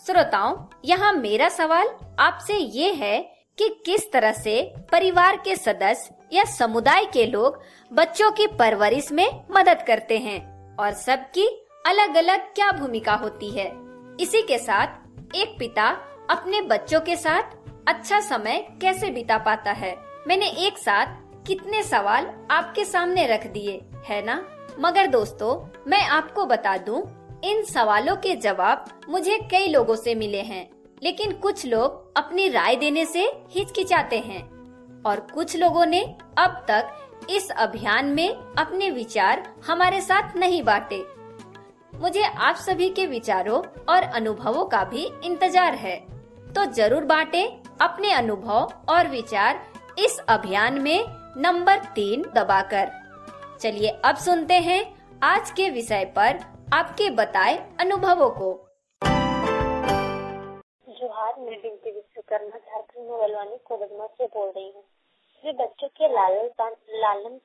श्रोताओं, यहाँ मेरा सवाल आपसे ये है कि किस तरह से परिवार के सदस्य या समुदाय के लोग बच्चों की परवरिश में मदद करते हैं और सबकी अलग अलग क्या भूमिका होती है। इसी के साथ एक पिता अपने बच्चों के साथ अच्छा समय कैसे बिता पाता है। मैंने एक साथ कितने सवाल आपके सामने रख दिए है ना। मगर दोस्तों, मैं आपको बता दूं, इन सवालों के जवाब मुझे कई लोगों से मिले हैं, लेकिन कुछ लोग अपनी राय देने से हिचकिचाते हैं और कुछ लोगों ने अब तक इस अभियान में अपने विचार हमारे साथ नहीं बांटे। मुझे आप सभी के विचारों और अनुभवों का भी इंतजार है, तो जरूर बांटें अपने अनुभव और विचार इस अभियान में नंबर 3 दबाकर। चलिए अब सुनते हैं आज के विषय पर आपके बताए अनुभवों को। जोहार, मैं बिनती विश्वकर्मा झारखंड मोगलवानी कोडरमा से बोल रही हूँ। मैं बच्चों के लालन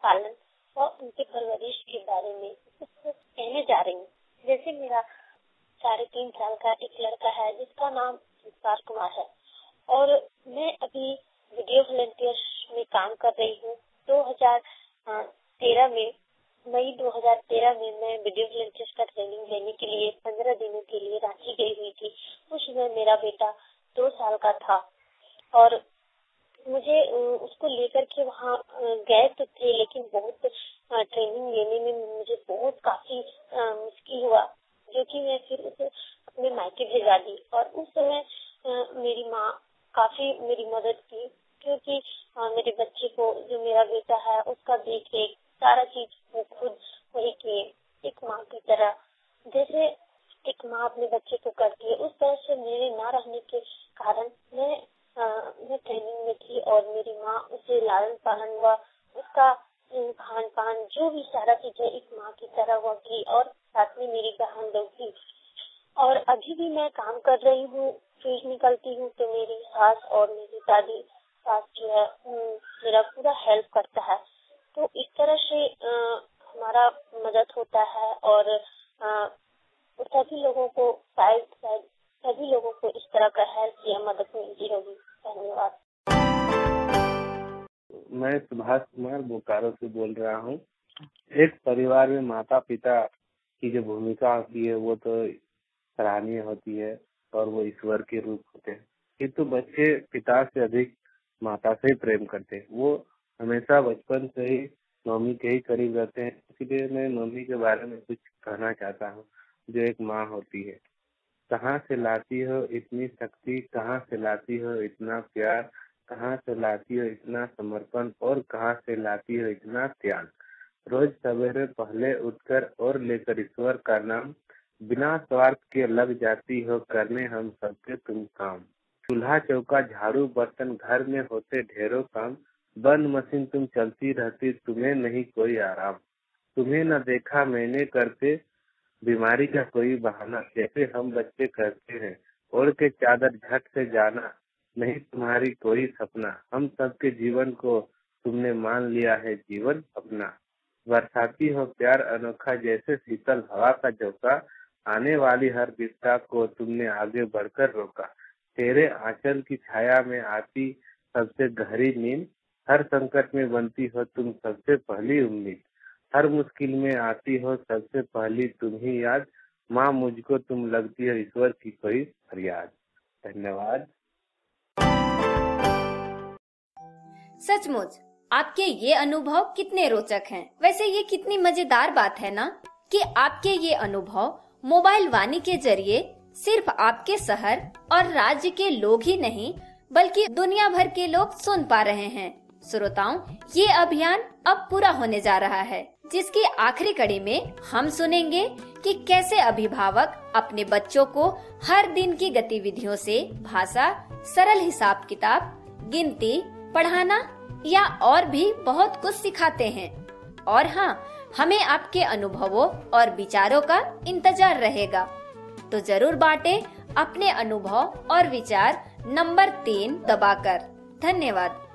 पालन और उनके परवरिश के बारे में कुछ कहने जा रही हूँ। जैसे मेरा 3.5 साल का एक लड़का है जिसका नाम संस्कार कुमार है और मैं अभी वीडियो वॉलंटियर में काम कर रही हूँ। 2013 में मई 2013 में मैं वीडियो वॉलंटियर का ट्रेनिंग लेने के लिए 15 दिनों के लिए रांची गई हुई थी। उस समय मेरा बेटा 2 साल का था और मुझे उसको लेकर के वहाँ गए तो थे, लेकिन बहुत ट्रेनिंग लेने में मुझे बहुत काफी मुश्किल हुआ, जो कि मैं फिर उसे अपने मायके भिजवा दी। और उस समय मेरी माँ काफी मेरी मदद की, क्योंकि मेरे बच्चे को, जो मेरा बेटा है, उसका देख रेख सारा चीज वो खुद वही किए, एक माँ की तरह। जैसे एक माँ अपने बच्चे को करती है, उस तरह से मेरे ना रहने के कारण मैं ट्रेनिंग में थी और मेरी माँ उसे लालन पालन व उसका खान पान जो भी सारा चीज है एक माँ की तरह वो की, और साथ में मेरी बहन लोग भी। और अभी भी मैं काम कर रही हूँ, फिर निकलती हूँ तो मेरी सास और मेरी दादी सास जो है मेरा पूरा हेल्प करता है। तो इस तरह से हमारा मदद होता है और सभी लोगों को शायद सभी लोगों को इस तरह का हेल्प या मदद मिलती होगी। धन्यवाद। मैं सुभाष कुमार बोकारो से बोल रहा हूँ। एक परिवार में माता पिता की जो भूमिका होती है वो तो सराहनीय होती है और वो ईश्वर के रूप होते हैं, किंतु बच्चे पिता से अधिक माता से प्रेम करते हैं। वो हमेशा बचपन से ही मम्मी के ही करीब रहते हैं। इसलिए मैं मम्मी के बारे में कुछ कहना चाहता हूँ, जो एक माँ होती है। कहाँ से लाती हो इतनी शक्ति, कहाँ से लाती हो इतना प्यार, कहाँ से लाती हो इतना समर्पण और कहाँ से लाती हो इतना त्याग। रोज सवेरे पहले उठकर और लेकर ईश्वर का नाम, बिना स्वार्थ के लग जाती हो करने हम सबके तुम काम। चूल्हा चौका झाड़ू बर्तन घर में होते ढेरों काम, बंद मशीन तुम चलती रहती तुम्हें नहीं कोई आराम। तुम्हें न देखा मैंने करते बीमारी का कोई बहाना, जैसे हम बच्चे करते हैं ओढ़ के चादर झट से जाना, नहीं तुम्हारी कोई सपना। हम सबके जीवन को तुमने मान लिया है जीवन अपना। बरसाती हो प्यार अनोखा जैसे शीतल हवा का झोंका, आने वाली हर विपदा को तुमने आगे बढ़कर रोका। तेरे आंचल की छाया में आती सबसे गहरी नींद, हर संकट में बनती हो तुम सबसे पहली उम्मीद। हर मुश्किल में आती हो सबसे पहली तुम ही याद, माँ मुझको तुम लगती हो ईश्वर की कोई फरियाद। धन्यवाद। सचमुच आपके ये अनुभव कितने रोचक हैं। वैसे ये कितनी मजेदार बात है ना, कि आपके ये अनुभव मोबाइल वाणी के जरिए सिर्फ आपके शहर और राज्य के लोग ही नहीं बल्कि दुनिया भर के लोग सुन पा रहे हैं। श्रोताओं, ये अभियान अब पूरा होने जा रहा है, जिसकी आखिरी कड़ी में हम सुनेंगे कि कैसे अभिभावक अपने बच्चों को हर दिन की गतिविधियों से भाषा, सरल हिसाब किताब, गिनती, पढ़ाना या और भी बहुत कुछ सिखाते हैं। और हाँ, हमें आपके अनुभवों और विचारों का इंतजार रहेगा। तो जरूर बांटें अपने अनुभव और विचार नंबर 3 दबाकर। धन्यवाद।